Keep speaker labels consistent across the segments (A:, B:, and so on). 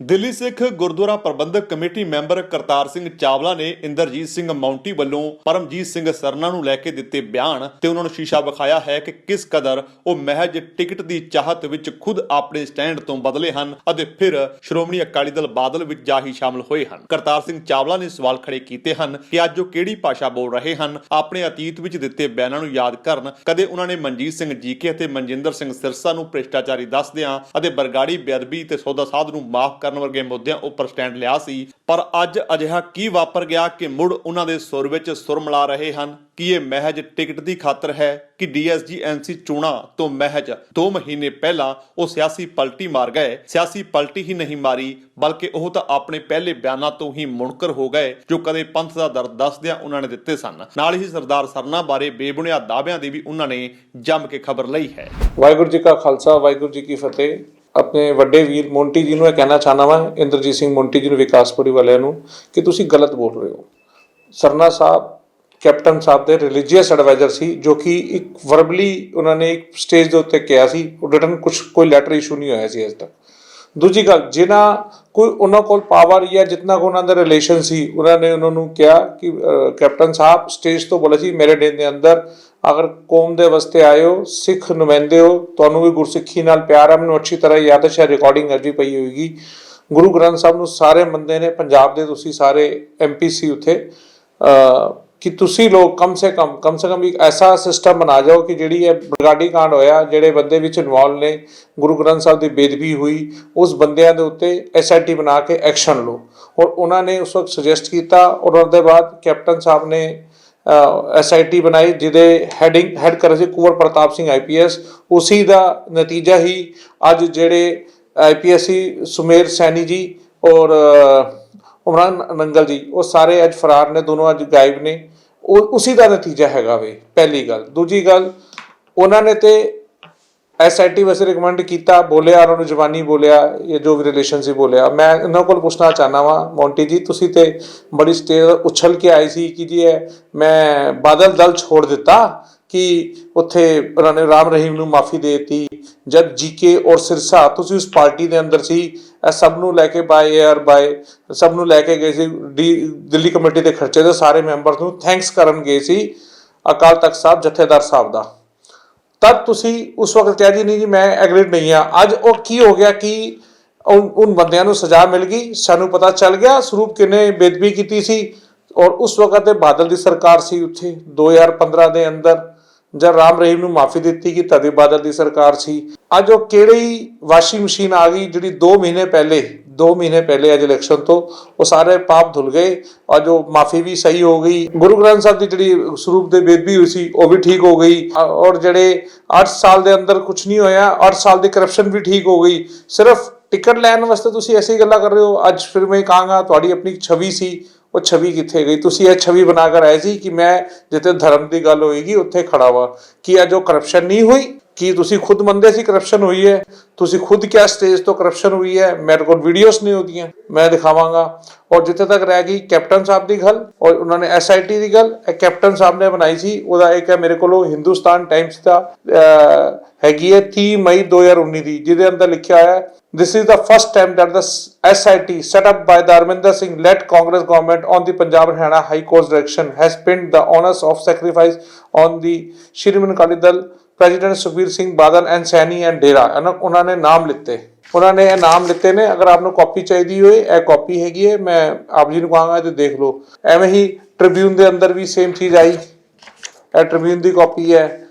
A: ਦਿੱਲੀ ਸਿੱਖ ਗੁਰਦੁਆਰਾ ਪ੍ਰਬੰਧਕ committee member Kartar Singh Chawla ਨੇ ਇੰਦਰਜੀਤ ਸਿੰਘ ਮਾਉਂਟੀ ਵੱਲੋਂ ਪਰਮਜੀਤ ਸਿੰਘ ਸਰਨਾ ਨੂੰ ਲੈ ਕੇ ਦਿੱਤੇ ਬਿਆਨ ਤੇ ਉਹਨਾਂ ਨੂੰ ਸ਼ੀਸ਼ਾ ਵਿਖਾਇਆ ਹੈ ਕਿ ਕਿਸ ਕਦਰ ਉਹ ਮਹਿਜ ਟਿਕਟ ਦੀ ਚਾਹਤ ਵਿੱਚ ਖੁਦ ਆਪਣੇ ਸਟੈਂਡ ਤੋਂ ਬਦਲੇ ਹਨ ਅਤੇ ਫਿਰ ਸ਼੍ਰੋਮਣੀ ਅਕਾਲੀ ਦਲ ਬਾਦਲ ਵਿੱਚ ਜਾ ਹੀ ਸ਼ਾਮਲ ਹੋਏ ਹਨ। ਕਰਤਾਰ ਸਿੰਘ ਚਾਵਲਾ ਨੇ ਸਵਾਲ ਖੜੇ ਕੀਤੇ ਹਨ ਕਿ ਅੱਜ ਉਹ ਕਿਹੜੀ ਭਾਸ਼ਾ ਬੋਲ ਰਹੇ ਹਨ, ਆਪਣੇ ਅਤੀਤ ਵਿੱਚ ਦਿੱਤੇ ਬਿਆਨਾਂ ਨੂੰ ਯਾਦ ਕਰਨ। ਕਦੇ ਉਹਨਾਂ ਨੇ ਮਨਜੀਤ ਸਿੰਘ ਜੀਕੇ ਅਤੇ ਮਨਜਿੰਦਰ ਸਿੰਘ ਸਿਰਸਾ ਨੂੰ ਭ੍ਰਿਸ਼ਟਾਚਾਰੀ ਦੱਸਦਿਆਂ ਅਤੇ ਬਰਗਾੜੀ ਬੇਅਦਬੀ ਤੇ ਸੌਦਾ ਸਾਧ ਨੂੰ ਮਾਫ ਕਰਨ ਵਰਗੇ ਮੁੱਦਿਆਂ ਉੱਪਰ ਸਟੈਂਡ ਲਿਆ ਸੀ, ਪਰ ਅੱਜ ਅਜਿਹਾ ਕੀ ਵਾਪਰ ਗਿਆ ਕਿ ਮੁੜ ਉਹਨਾਂ ਦੇ ਸੁਰ ਵਿੱਚ ਸੁਰ ਮਿਲਾ ਰਹੇ ਹਨ? ਕਿ ਇਹ ਮਹਿਜ ਟਿਕਟ ਦੀ ਖਾਤਰ ਹੈ ਕਿ ਡੀਐਸਜੀਐਨਸੀ ਚੋਣਾਂ ਤੋਂ ਮਹਿਜ 2 ਮਹੀਨੇ ਪਹਿਲਾਂ ਉਹ ਸਿਆਸੀ ਪਲਟੀ ਮਾਰ ਗਏ? ਸਿਆਸੀ ਪਲਟੀ ਹੀ ਨਹੀਂ ਮਾਰੀ ਬਲਕਿ ਉਹ ਤਾਂ ਆਪਣੇ ਪਹਿਲੇ ਬਿਆਨਾਂ ਤੋਂ ਹੀ ਮੁਨਕਰ ਹੋ ਗਏ ਜੋ ਕਦੇ ਪੰਥ ਦਾ ਦਰਦ ਦੱਸਦਿਆਂ ਉਹਨਾਂ ਨੇ ਦਿੱਤੇ ਸਨ। ਨਾਲ ਹੀ ਸਰਦਾਰ ਸਰਨਾ ਬਾਰੇ ਬੇਬੁਨਿਆਦ ਦਾਅਵਿਆਂ ਦੀ ਵੀ ਉਹਨਾਂ ਨੇ ਜੰਮ ਕੇ ਖਬਰ ਲਈ ਹੈ।
B: ਵਾਹਿਗੁਰੂ ਜੀ ਕਾ ਖਾਲਸਾ, ਵਾਹਿਗੁਰੂ ਜੀ ਕੀ ਫਤਿਹ। अपने ਵੱਡੇ ਵੀਰ ਮੋਂਟੀ ਜੀ ਨੂੰ ਇਹ ਕਹਿਣਾ ਚਾਹਨਾ ਵਾ, ਇੰਦਰਜੀਤ ਸਿੰਘ ਮੋਂਟੀ ਜੀ ਨੂੰ, ਵਿਕਾਸਪੁਰੀ ਵਾਲਿਆਂ ਨੂੰ, ਕਿ ਤੁਸੀਂ ਗਲਤ ਬੋਲ ਰਹੇ ਹੋ। ਸਰਨਾ ਸਾਹਿਬ ਕੈਪਟਨ ਸਾਹਿਬ ਦੇ ਰਿਲੀਜੀਅਸ ਐਡਵਾਈਜ਼ਰ ਸੀ, ਜੋ ਕਿ ਇੱਕ ਵਰਬਲੀ ਉਹਨਾਂ ਨੇ ਇੱਕ ਸਟੇਜ ਦੇ ਉੱਤੇ ਕਿਹਾ ਸੀ, ਰਿਟਨ ਕੋਈ ਲੈਟਰ ਇਸ਼ੂ ਨਹੀਂ ਹੋਇਆ ਸੀ ਅਜੇ ਤੱਕ। ਦੂਜੀ ਗੱਲ, ਜਿਨ੍ਹਾਂ ਕੋਈ ਉਹਨਾਂ ਕੋਲ ਪਾਵਰ ਜਾਂ ਜਿਤਨਾ ਕੋ ਉਹਨਾਂ ਦਾ ਰਿਲੇਸ਼ਨ ਸੀ, ਉਹਨਾਂ ਨੇ ਉਹਨਾਂ ਨੂੰ ਕਿਹਾ ਕਿ ਕੈਪਟਨ ਸਾਹਿਬ ਸਟੇਜ ਤੋਂ ਬੋਲੇ ਸੀ, ਮੇਰੇ ਦਿਨ ਦੇ ਅੰਦਰ अगर कौम के वास्ते आए हो, सिख नुमाइंदे हो, तुहानू भी गुरसिक्खी नाल प्यार है, मैनूं अच्छी तरह याद है, शायद रिकॉर्डिंग अज भी पई होएगी। गुरु ग्रंथ साहब नूं सारे मंदे ने, पंजाब दे तुसीं सारे MP सी उत्थे, कि तुसीं लोग कम से कम एक ऐसा सिस्टम बना जाओ कि जिहड़ी ये बरगाड़ी कांड होया, जिहड़े बंदे विच इनवॉल्व ने, गुरु ग्रंथ साहब की बेदबी हुई, उस बंदियां दे उत्ते SIT बना के एक्शन लो। और उन्होंने उस वक्त सुजैसट किया और उसके बाद कैप्टन साहब ने SIT बनाई जिहदे हैड कर रहे कुंवर प्रताप सिंह IPS। उसी का नतीजा ही अज जिहड़े IPS सी सुमेर सैनी जी और उमरान नंगल जी, वो सारे अज फरार ने, दोनों अज गायब ने। उसी का नतीजा हैगा वे। पहली गल। दूजी गल, उन्होंने तो SIT वैसे रिकमेंड किया, बोलिया उन्होंने जबानी बोलिया, ये जो भी रिलेशन से बोलिया। मैं इन्हों को पूछना चाहना वा, मोंटी जी तुसी ते बड़ी स्टेज उछल के आई सी कि जी मैं बादल दल छोड़ दिता, कि उत्थे उन्होंने राम रहीम नूं माफ़ी देती, जब जीके और सिरसा तुसी उस पार्टी के अंदर सी, सब नूं लैके बाय एयर बाय सब नूं लैके गए सी, दिल्ली कमेटी के खर्चे के सारे मैंबर नूं थैंक्स करन गए सी अकाल तख्त साहब जथेदार साहब का। तब तुसी उस वक्त कह जी नहीं जी मैं एग्रीड नहीं हाँ। अज वो की हो गया कि उन बंदियां नूं सजा मिल गई, सानू पता चल गया स्वरूप किने बेदबी की सी। और उस वक्त बादल की सरकार सी उत्थे 2015 के अंदर, जब राम रहीम नूं माफ़ी दी कि तभी बादल की सरकार सी। अज वो किहड़ी वाशिंग मशीन आ गई जिहड़ी 2 महीने पहले अज इलैक्शन तो वो सारे पाप धुल गए। अज वो माफ़ी भी सही हो गई। गुरु ग्रंथ साहब की जिहड़ी स्वरूप की बेदबी हुई सी वो भी ठीक हो गई। और जिहड़े 8 साल के अंदर कुछ नहीं होया, 8 साल की करप्शन भी ठीक हो गई। सिर्फ टिकट लैन वास्ते तुसीं ऐसी गल्लां कर रहे हो। अज फिर मैं कहांगा तुहाडी अपनी छवि सी, वो छवि कित्थे गई? तुसीं ये छवि बनाकर आए सी कि मैं जिथे धर्म की गल होएगी उत्थे खड़ा वा। कि अज वो करप्शन नहीं हुई? कि तुसीं खुद मंनदे सी करप्शन हुई है? तुसीं खुद क्या स्टेज तो करप्शन हुई है? मेरे को वीडियोस नहीं होती, मैं दिखावांगा। और जिथे तक रह गई कैप्टन साहब की गल और उन्होंने SIT की गल, कैप्टन साहब ने बनाई सी, ਉਹਦਾ एक है मेरे को हिंदुस्तान टाइम्स का हैगी है 30 मई 2019 की, जिहदे अंदर लिखा है This is the first time that the SIT set up by the Arminder Singh led Congress government on the Punjab Haryana High Court's direction has pinned the onus of sacrifice on the Shiromani Akali Dal president Sukhbir Singh Badal and Saini and डेरा। उन्होंने नाम लिते, उन्होंने ये नाम लिते ने। अगर आपको copy चाहिए हो, यह कॉपी हैगी है, मैं आप जी को कहांगा तो देख लो। एवें ही ट्रिब्यून के अंदर भी सेम चीज़ आई, ट्रिब्यून की कॉपी है।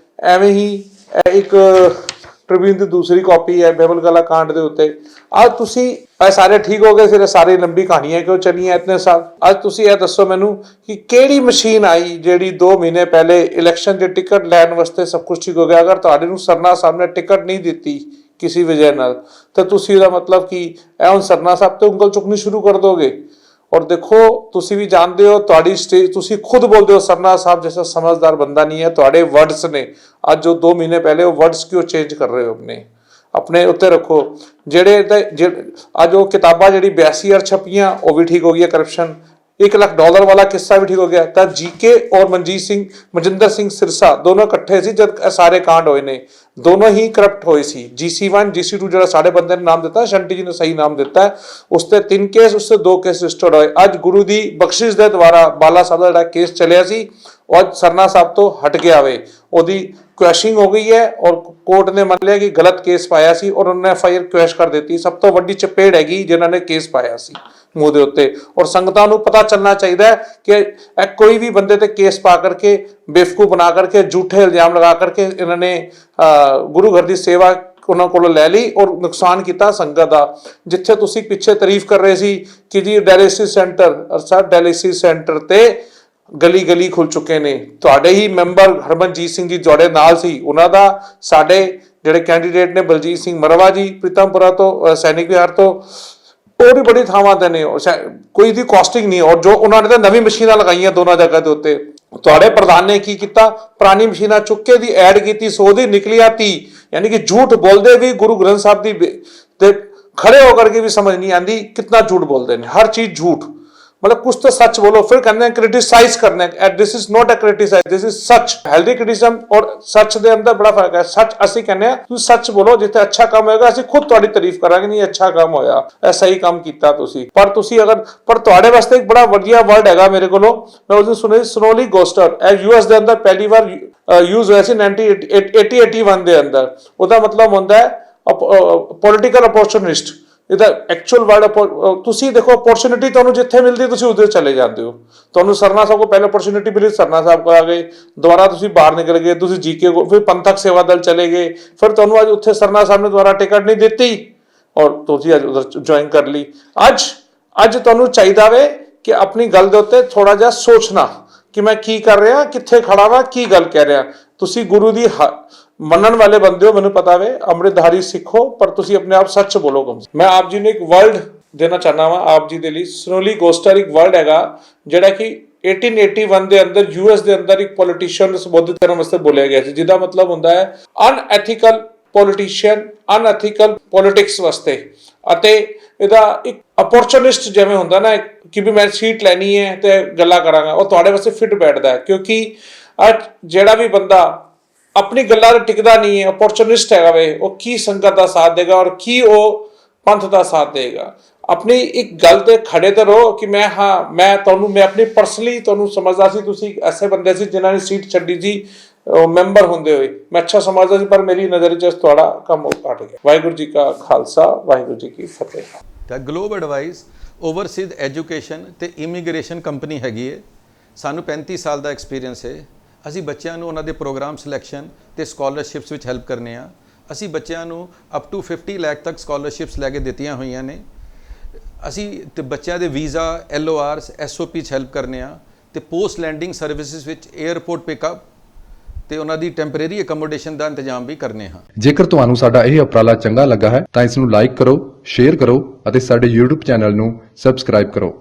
B: एवें ही एक ट्रिब्यून की दूसरी कॉपी है बेबल गला कांड के उत्ते। आज तुसी सारे ठीक हो गए, फिर सारी लंबी कहानियां क्यों चलियां इतने साल? आज तुसी ये दसो मैनू कि केड़ी मशीन आई जिहड़ी 2 महीने पहले इलैक्शन के टिकट लैन वास्ते सब कुछ ठीक हो गया? अगर तुहाडे नूं सरना साहब ने टिकट नहीं दी किसी वजह नाल, तो तुसी इहदा मतलब कि हुण सरना साहब तो उंगल चुकनी शुरू कर दोगे? और देखो तुसी भी जानते हो, तुहाडी स्टेज तुसी खुद बोलते हो सरना साहब जैसा समझदार बंदा नहीं है। तुहाडे वर्ड्स ने आज जो 2 महीने पहले वो वर्ड्स क्यों चेंज कर रहे हो? अपने उत्ते रखो। जेड़े अज वो किताबां जिहड़ी 82 छपियां वो भी ठीक हो गई है करप्शन। 1 लाख डॉलर वाला किस्सा भी ठीक हो गया। ਤਾਂ जीके और ਮਨਜਿੰਦਰ ਸਿੰਘ ਸਿਰਸਾ ਦੋਨੋਂ ਇਕੱਠੇ ਸੀ ਜਦ ਇਹ ਸਾਰੇ ਕਾਂਡ ਹੋਏ ਨੇ, ਦੋਨੋਂ ਹੀ ਕਰਪਟ ਹੋਏ ਸੀ। GC1 GC2 ਜਿਹੜਾ ਸਾਡੇ ਬੰਦੇ ਨੇ ਨਾਮ ਦਿੱਤਾ, ਸ਼ੰਟੀ ਜੀ ਨੇ ਸਹੀ ਨਾਮ ਦਿੱਤਾ ਹੈ, ਉਸ ਤੇ 3 ਕੇਸ, ਉਸ ਤੇ 2 ਕੇਸ ਰਜਿਸਟਰਡ ਹੋਏ। ਅੱਜ ਗੁਰੂ ਦੀ ਬਖਸ਼ਿਸ਼ ਦੇ ਦੁਆਰਾ ਬਾਲਾ ਸਾਹਿਬ ਦਾ ਜਿਹੜਾ ਕੇਸ ਚੱਲਿਆ ਸੀ ਉਹ ਅੱਜ ਸਰਨਾ ਸਾਹਿਬ ਤੋਂ ਹਟ ਗਿਆ ਵੇ, ਉਹਦੀ ਕੁਐਸ਼ਿੰਗ ਹੋ ਗਈ ਹੈ ਔਰ ਕੋਰਟ ਨੇ ਮੰਨ ਲਿਆ ਕਿ ਗਲਤ ਕੇਸ ਪਾਇਆ ਸੀ ਔਰ ਉਹਨਾਂ ਨੇ FIR ਕੁਐਸ਼ ਕਰ ਦਿੱਤੀ। ਸਭ ਤੋਂ ਵੱਡੀ ਚਪੇੜ ਹੈਗੀ ਜਿਨ੍ਹਾਂ ਨੇ ਕੇਸ ਪਾਇਆ ਸੀ ਮੂੰਹ ਦੇ ਉੱਤੇ। ਔਰ ਸੰਗਤਾਂ ਨੂੰ ਪਤਾ ਚੱਲਣਾ ਚਾਹੀਦਾ ਹੈ ਕਿ ਇਹ ਕੋਈ ਵੀ ਬੰਦੇ ਤੇ ਕੇਸ ਪਾ ਕਰਕੇ ਬੇਵਕੂਫ ਬਣਾ ਕਰਕੇ ਝੂਠੇ ਇਲਜ਼ਾਮ ਲਗਾ ਕਰਕੇ ਇਹਨਾਂ ਨੇ ਗੁਰੂ ਘਰ ਦੀ ਸੇਵਾ ਉਹਨਾਂ ਕੋਲੋਂ ਲੈ ਲਈ ਔਰ ਨੁਕਸਾਨ ਕੀਤਾ ਸੰਗਤ ਦਾ। ਜਿੱਥੇ ਤੁਸੀਂ ਪਿੱਛੇ ਤਾਰੀਫ ਕਰ ਰਹੇ ਸੀ ਕਿ ਜੀ ਡਾਇਲਿਸਿਸ ਸੈਂਟਰ, ਅਰਸਾਦ ਡਾਇਲਿਸਿਸ ਸੈਂਟਰ ਤੇ ਗਲੀ ਗਲੀ ਖੁੱਲ ਚੁੱਕੇ ਨੇ। ਤੁਹਾਡੇ ਹੀ ਮੈਂਬਰ ਹਰਮਨਜੀਤ ਸਿੰਘ ਜੀ ਤੁਹਾਡੇ ਨਾਲ ਸੀ, ਉਹਨਾਂ ਦਾ ਸਾਡੇ ਜਿਹੜੇ ਕੈਂਡੀਡੇਟ ਨੇ ਬਲਜੀਤ ਸਿੰਘ ਮਰਵਾ ਜੀ ਪ੍ਰੀਤਮਪੁਰਾ ਤੋਂ, ਸੈਨਿਕ ਵਿਹਾਰ ਤੋਂ, और भी बड़ी थावां ते ने, कोई दी कॉस्टिंग नहीं। और जो उन्होंने तो नवी मशीनां लगाईयां दोनों जगह के उत्ते, तुहाडे प्रधान ने की किया, पुरानी मशीनां चुक के दी ऐड की 100 दी निकली 30, यानी कि झूठ बोलते भी गुरु ग्रंथ साहब दी खड़े होकर के भी समझ नहीं आती कितना झूठ बोलते हैं, हर चीज झूठ। मतलब कुछ तो सच बोलो, फिर कहते हैं क्रिटिसाइज करने, this is not a criticize, this is सच। हेल्दी क्रिटिसिज्म और सच दे अंदर बड़ा फर्क है। सच ਅਸੀਂ ਕਹਿੰਦੇ ਆ ਤੁਸੀਂ ਸੱਚ ਬੋਲੋ, ਜਿੱਥੇ ਅੱਛਾ ਕੰਮ ਹੋਏਗਾ ਅਸੀਂ ਖੁਦ ਤੁਹਾਡੀ ਤਾਰੀਫ ਕਰਾਂਗੇ, ਨਹੀਂ ਅੱਛਾ ਕੰਮ ਹੋਇਆ, ਇਹ ਸਹੀ ਕੰਮ ਕੀਤਾ ਤੁਸੀਂ। ਪਰ ਤੁਸੀਂ ਅਗਰ ਤੁਹਾਡੇ ਵਾਸਤੇ ਇੱਕ ਬੜਾ ਵਧੀਆ ਵਰਡ ਹੈਗਾ ਮੇਰੇ ਕੋਲੋਂ, ਮੈਂ ਉਸ ਦਿਨ ਸੁਣਿਆ ਸਨੋਲੀ ਗੋਸਟਰ, ਇਹ US ਦੇ ਅੰਦਰ ਪਹਿਲੀ ਵਾਰ ਯੂਜ਼ ਹੋਇਆ ਸੀ 1981 ਦੇ ਅੰਦਰ। ਉਹਦਾ ਮਤਲਬ ਹੁੰਦਾ ਹੈ ਪੋਲੀਟੀਕਲ ਅਪੋਰਚੁਨਿਸਟ। ਇਹਦਾ ਐਕਚੁਅਲ ਵਰਡ ਤੁਸੀਂ ਦੇਖੋ, ਅਪੋਰਚੁਨਿਟੀ ਤੁਹਾਨੂੰ ਜਿੱਥੇ ਮਿਲਦੀ ਤੁਸੀਂ ਉਧਰ ਚਲੇ ਜਾਂਦੇ ਹੋ। ਤੁਹਾਨੂੰ ਸਰਨਾ ਸਾਹਿਬ ਕੋਲ ਪਹਿਲੇ ਅਪੋਰਚੁਨਿਟੀ ਮਿਲੀ, ਸਰਨਾ ਸਾਹਿਬ ਕੋਲ ਆ ਗਏ, ਦੁਬਾਰਾ ਤੁਸੀਂ ਬਾਹਰ ਨਿਕਲ ਗਏ, ਤੁਸੀਂ GK ਕੋਲ, ਫਿਰ ਪੰਥਕ ਸੇਵਾ ਦਲ ਚਲੇ ਗਏ, ਫਿਰ ਤੁਹਾਨੂੰ ਅੱਜ ਉੱਥੇ ਸਰਨਾ ਸਾਹਿਬ ਨੇ ਦੁਬਾਰਾ ਟਿਕਟ ਨਹੀਂ ਦਿੱਤੀ ਔਰ ਤੁਸੀਂ ਅੱਜ ਉਧਰ ਜੁਆਇਨ ਕਰ ਲਈ। ਅੱਜ ਤੁਹਾਨੂੰ ਚਾਹੀਦਾ ਵੇ ਕਿ ਆਪਣੀ ਗੱਲ ਦੇ ਉੱਤੇ ਥੋੜਾ ਜਿਹਾ ਸੋਚਣਾ ਕਿ ਮੈਂ ਕੀ ਕਰ ਰਿਹਾ, ਕਿੱਥੇ ਖੜਾ ਵਾ, ਕੀ ਗੱਲ ਕਹਿ ਰਿਹਾ। ਤੁਸੀਂ ਗੁਰੂ ਦੀ ਮੰਨਣ ਵਾਲੇ ਬੰਦੇ ਹੋ, ਮੈਨੂੰ ਪਤਾ ਵੇ, ਅੰਮ੍ਰਿਤਧਾਰੀ ਸਿੱਖ ਹੋ, ਪਰ ਤੁਸੀਂ ਆਪਣੇ ਆਪ ਸੱਚ ਬੋਲੋ। ਮੈਂ ਆਪ ਜੀ ਨੂੰ ਇੱਕ ਵਰਡ ਦੇਣਾ ਚਾਹਨਾ ਵਾਂ ਆਪ ਜੀ ਦੇ ਲਈ। ਸਨੋਲੀ ਗੋਸਟਰ ਇੱਕ ਵਰਡ ਹੈਗਾ ਜਿਹੜਾ ਕਿ 1881 ਦੇ ਅੰਦਰ US ਦੇ ਅੰਦਰ ਇੱਕ ਪੋਲੀਟੀਸ਼ੀਅਨ ਨੂੰ ਸੰਬੋਧਿਤ ਕਰਨ ਵਾਸਤੇ ਬੋਲਿਆ ਗਿਆ ਸੀ, ਜਿਹਦਾ ਮਤਲਬ ਹੁੰਦਾ ਹੈ ਅਨਐਥੀਕਲ ਪੋਲੀਟੀਸ਼ੀਅਨ, ਅਨਐਥੀਕਲ ਪੋਲਿਟਿਕਸ ਵਾਸਤੇ। ਅਤੇ ਇਹਦਾ ਇੱਕ ਅਪੋਰਚੁਨਿਸਟ ਜਿਵੇਂ ਹੁੰਦਾ ਨਾ ਕਿ ਵੀ ਮੈਂ ਸੀਟ ਲੈਣੀ ਹੈ ਤੇ ਗੱਲਾਂ ਕਰਾਂਗਾ, ਉਹ ਤੁਹਾਡੇ ਵਾਸਤੇ ਫਿੱਟ ਬੈਠਦਾ ਹੈ। ਕਿਉਂਕਿ ਅੱਜ ਜਿਹੜਾ ਵੀ ਬੰਦਾ ਆਪਣੀ ਗੱਲਾਂ ਤੇ ਟਿਕਦਾ ਨਹੀਂ ਹੈ, ਅਪੋਰਚੁਨਿਸਟ ਹੈਗਾ ਵੇ, ਉਹ ਕੀ ਸੰਗਤ ਦਾ ਸਾਥ ਦੇਗਾ ਔਰ ਕੀ ਉਹ ਪੰਥ ਦਾ ਸਾਥ ਦੇਗਾ। ਆਪਣੀ ਇੱਕ ਗੱਲ ਤੇ ਖੜੇ ਤੇ ਰਹੋ ਕਿ ਮੈਂ ਆਪਣੀ ਪਰਸਨਲੀ ਤੁਹਾਨੂੰ ਸਮਝਦਾ ਸੀ, ਤੁਸੀਂ ਐਸੇ ਬੰਦੇ ਸੀ ਜਿਨ੍ਹਾਂ ਨੇ ਸੀਟ ਛੱਡੀ ਸੀ ਮੈਂਬਰ ਹੁੰਦੇ ਹੋਏ, ਮੈਂ ਅੱਛਾ ਸਮਝਦਾ ਸੀ, ਪਰ ਮੇਰੀ ਨਜ਼ਰ 'ਚ ਤੁਹਾਡਾ ਕੰਮ ਘਟ ਗਿਆ। ਵਾਹਿਗੁਰੂ ਜੀ ਕਾ ਖਾਲਸਾ, ਵਾਹਿਗੁਰੂ ਜੀ ਕੀ ਫਤਿਹ।
C: ਤਾਂ ਗਲੋਬ ਐਡਵਾਈਸ ਓਵਰਸੀਜ਼ ਐਜੂਕੇਸ਼ਨ ਤੇ ਇਮੀਗ੍ਰੇਸ਼ਨ ਕੰਪਨੀ ਹੈਗੀ ਹੈ। ਸਾਨੂੰ 35 ਸਾਲ ਦਾ ਐਕਸਪੀਰੀਅੰਸ ਹੈ। ਅਸੀਂ ਬੱਚਿਆਂ ਨੂੰ ਉਹਨਾਂ ਦੇ ਪ੍ਰੋਗਰਾਮ ਸਿਲੈਕਸ਼ਨ ਤੇ ਸਕਾਲਰਸ਼ਿਪਸ ਵਿੱਚ ਹੈਲਪ ਕਰਨੇ ਆ। ਅਸੀਂ ਬੱਚਿਆਂ ਨੂੰ ਅਪ ਟੂ 50 ਲੱਖ ਤੱਕ ਸਕਾਲਰਸ਼ਿਪਸ ਲੈ ਕੇ ਦਿੱਤੀਆਂ ਹੋਈਆਂ ਨੇ। ਅਸੀਂ ਤੇ ਬੱਚਿਆਂ ਦੇ ਵੀਜ਼ਾ, LORs, SOP 'ਚ ਹੈਲਪ ਕਰਨੇ ਆ ਤੇ ਪੋਸਟ ਲੈਂਡਿੰਗ ਸਰਵਿਸਿਜ਼ ਵਿੱਚ 에ਅਰਪੋਰਟ ਪਿਕਅਪ ਤੇ ਉਹਨਾਂ ਦੀ ਟੈਂਪਰੇਰੀ ਅਕਮੋਡੇਸ਼ਨ ਦਾ ਇੰਤਜ਼ਾਮ ਵੀ ਕਰਨੇ ਹਾਂ।
D: ਜੇਕਰ ਤੁਹਾਨੂੰ ਸਾਡਾ ਇਹ ਉਪਰਾਲਾ ਚੰਗਾ ਲੱਗਾ ਹੈ ਤਾਂ ਇਸ ਨੂੰ ਲਾਈਕ ਕਰੋ, ਸ਼ੇਅਰ ਕਰੋ ਅਤੇ ਸਾਡੇ YouTube ਚੈਨਲ ਨੂੰ ਸਬਸਕ੍ਰਾਈਬ ਕਰੋ।